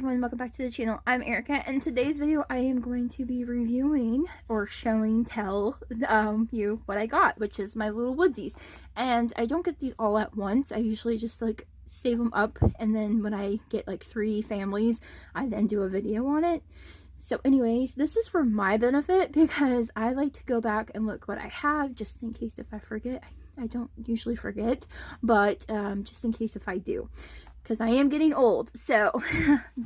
everyone, welcome back to the channel. I'm Erica, and in today's video I am going to be reviewing or tell you what I got, which is my little woodsies. And I don't get these all at once. I usually just like save them up, and then when I get like 3 families, I then do a video on it. So anyways, this is for my benefit because I like to go back and look what I have just in case if I forget. I don't usually forget, but just in case if I do. Because I am getting old, so,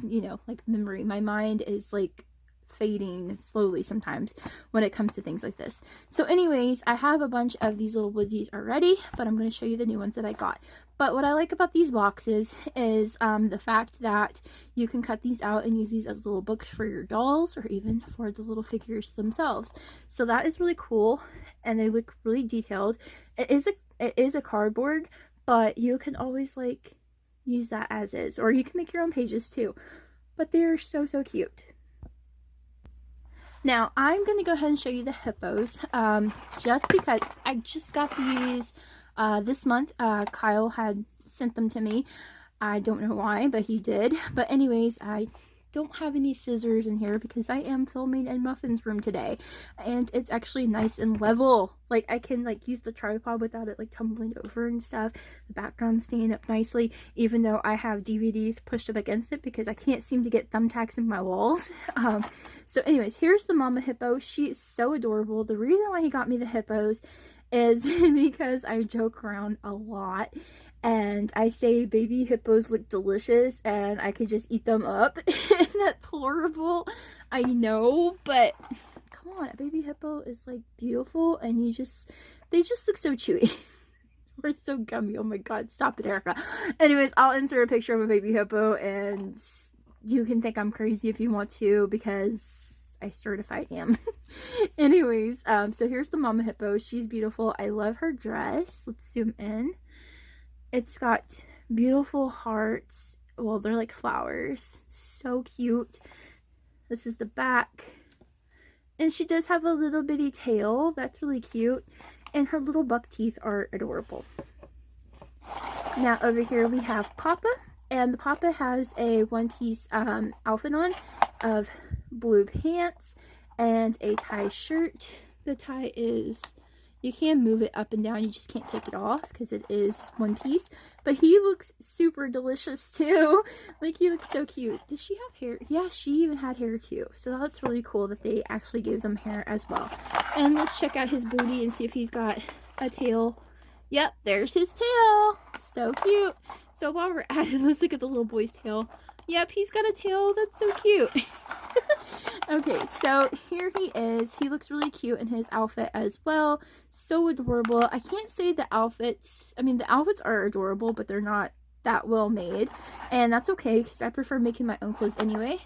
you know, like memory. My mind is like fading slowly sometimes when it comes to things like this. So anyways, I have a bunch of these little woodsies already, but I'm going to show you the new ones that I got. But what I like about these boxes is the fact that you can cut these out and use these as little books for your dolls or even for the little figures themselves. So that is really cool, and they look really detailed. It is a cardboard, but you can always like use that as is, or you can make your own pages too, but they're so cute. Now I'm going to go ahead and show you the hippos, just because I just got these this month. Kyle had sent them to me. I don't know why, but he did. But anyways, I don't have any scissors in here because I am filming in Muffin's room today, and it's actually nice and level. Like I can like use the tripod without it like tumbling over and stuff. The background's staying up nicely, even though I have DVDs pushed up against it because I can't seem to get thumbtacks in my walls. So anyways, here's the mama hippo. She is so adorable. The reason why he got me the hippos is because I joke around a lot and I say baby hippos look delicious and I could just eat them up. And that's horrible, I know, but come on, a baby hippo is like beautiful, and they just look so chewy. We're so gummy. Oh my god, stop it, Erica. Anyways, I'll insert a picture of a baby hippo and you can think I'm crazy if you want to, because I certified am. Anyways, so here's the mama hippo. She's beautiful. I love her dress. Let's zoom in. It's got beautiful hearts. Well, they're like flowers. So cute. This is the back. And she does have a little bitty tail. That's really cute. And her little buck teeth are adorable. Now over here we have Papa. And Papa has a one-piece outfit on of blue pants and a tie shirt. The tie is, you can move it up and down, you just can't take it off because it is one piece. But he looks super delicious too. Like, he looks so cute. Does she have hair? Yeah, she even had hair too. So that's really cool that they actually gave them hair as well. And let's check out his booty and see if he's got a tail. Yep, there's his tail. So cute. So while we're at it, let's look at the little boy's tail. Yep, he's got a tail. That's so cute. Okay, so here he is. He looks really cute in his outfit as well. So adorable. I can't say the outfits, I mean, the outfits are adorable, but they're not that well made. And that's okay, because I prefer making my own clothes anyway.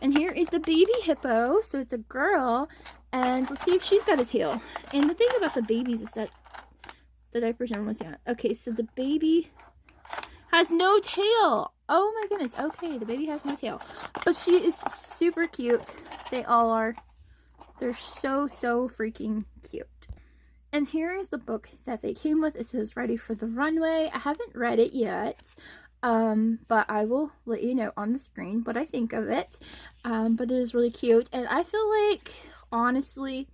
And here is the baby hippo. So it's a girl. And let's see if she's got a tail. And the thing about the babies is that the diapers are almost down. Okay, so the baby has no tail. Oh my goodness. Okay, the baby has no tail, but she is super cute. They all are. They're so freaking cute. And here is the book that they came with. It says Ready for the Runway. I haven't read it yet, but I will let you know on the screen what I think of it. But it is really cute, and I feel like, honestly,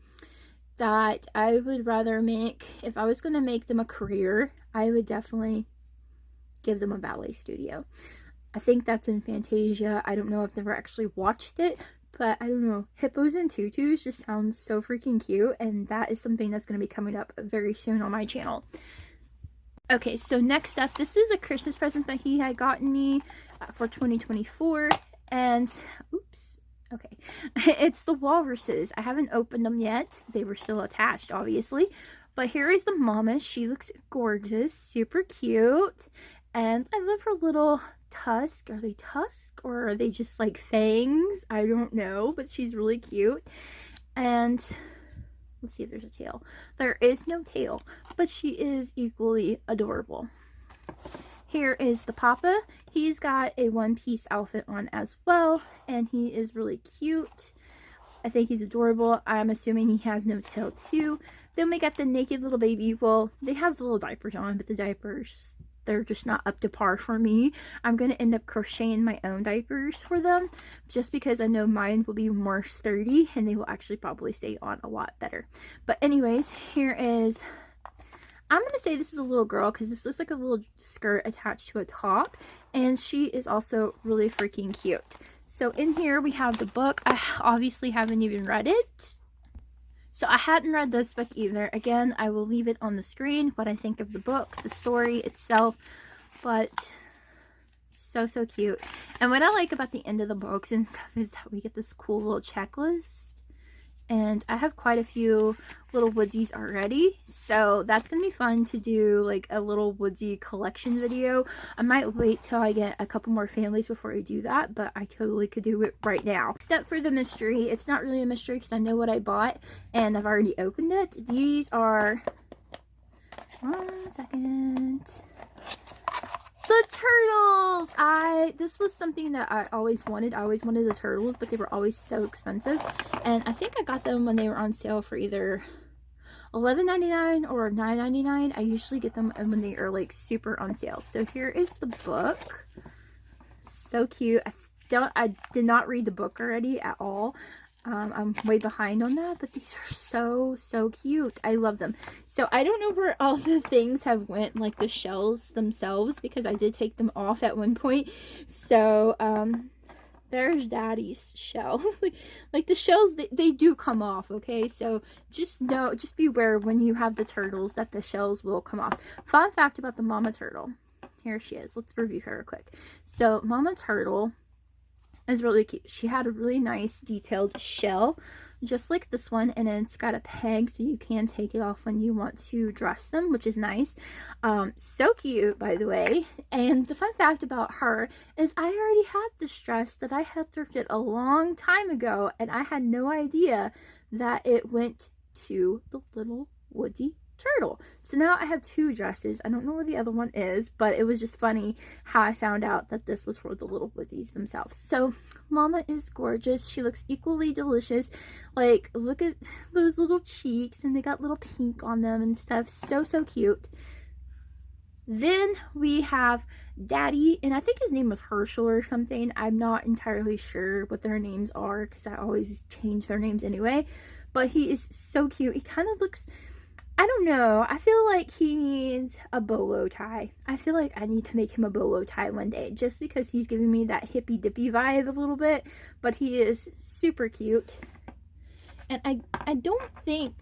that I would rather make, if I was going to make them a career, I would definitely give them a ballet studio. I think that's in Fantasia. I don't know if I've ever actually watched it, but I don't know. Hippos and tutus just sounds so freaking cute, and that is something that's going to be coming up very soon on my channel. Okay, so next up, this is a Christmas present that he had gotten me for 2024, and oops. Okay, it's the walruses. I haven't opened them yet. They were still attached, obviously. But here is the mama. She looks gorgeous, super cute. And I love her little tusk. Are they tusk or are they just like fangs? I don't know, but she's really cute. And let's see if there's a tail. There is no tail, but she is equally adorable. Here is the Papa. He's got a one-piece outfit on as well, and he is really cute. I think he's adorable. I'm assuming he has no tail too. Then we got the naked little baby. Well, they have the little diapers on, but the diapers they're just not up to par for me. I'm going to end up crocheting my own diapers for them just because I know mine will be more sturdy and they will actually probably stay on a lot better. But anyways, here is, I'm going to say this is a little girl because this looks like a little skirt attached to a top, and she is also really freaking cute. So in here we have the book. I obviously haven't even read it. So I hadn't read this book either. Again, I will leave it on the screen, what I think of the book, the story itself, but so cute. And what I like about the end of the books and stuff is that we get this cool little checklist. And I have quite a few little woodsies already, so that's going to be fun to do like a little woodsy collection video. I might wait till I get a couple more families before I do that, but I totally could do it right now. Except for the mystery. It's not really a mystery because I know what I bought and I've already opened it. These are, 1 second, the turtles. This was something that I always wanted. I always wanted the turtles, but they were always so expensive, and I think I got them when they were on sale for either $11.99 or $9.99. I usually get them when they are like super on sale. So here is the book. So cute. I did not read the book already at all. I'm way behind on that, but these are so cute. I love them. So I don't know where all the things have went, like the shells themselves, because I did take them off at one point. So there's Daddy's shell. Like the shells, they do come off, okay? So just beware when you have the turtles that the shells will come off. Fun fact about the mama turtle. Here she is. Let's review her real quick. So mama turtle is really cute. She had a really nice detailed shell, just like this one, and then it's got a peg so you can take it off when you want to dress them, which is nice. So cute, by the way. And the fun fact about her is I already had this dress that I had thrifted a long time ago, and I had no idea that it went to the little woodsy turtle. So now I have 2 dresses. I don't know where the other one is, but it was just funny how I found out that this was for the little woodies themselves. So mama is gorgeous. She looks equally delicious. Like, look at those little cheeks, and they got little pink on them and stuff. So cute. Then we have Daddy, and I think his name was Herschel or something. I'm not entirely sure what their names are because I always change their names anyway, but he is so cute. He kind of looks, I don't know, I feel like he needs a bolo tie. I feel like I need to make him a bolo tie one day, just because he's giving me that hippy dippy vibe a little bit, but he is super cute. And I don't think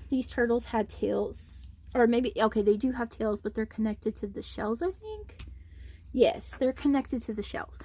these turtles had tails, or maybe, okay, they do have tails, but they're connected to the shells, I think. Yes, they're connected to the shells.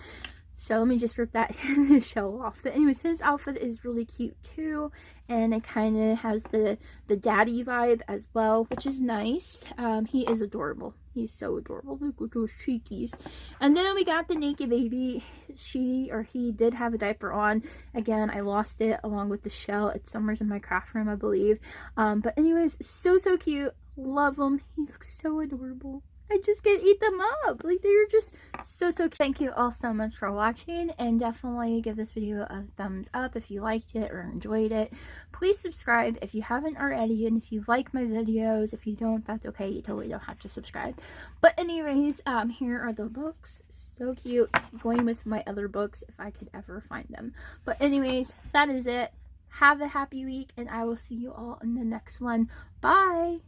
So let me just rip that shell off. But anyways, his outfit is really cute too, and it kind of has the daddy vibe as well, which is nice. He is adorable. He's so adorable. Look at those cheekies. And then we got the naked baby. He did have a diaper on. Again, I lost it along with the shell. It's somewhere in my craft room, I believe. But anyways, so cute. Love him. He looks so adorable. I just can't eat them up. Like, they're just so cute. Thank you all so much for watching, and definitely give this video a thumbs up if you liked it or enjoyed it. Please subscribe if you haven't already, and if you like my videos. If you don't, that's okay. You totally don't have to subscribe. But anyways, here are the books. So cute. Going with my other books if I could ever find them. But anyways, that is it. Have a happy week, and I will see you all in the next one. Bye!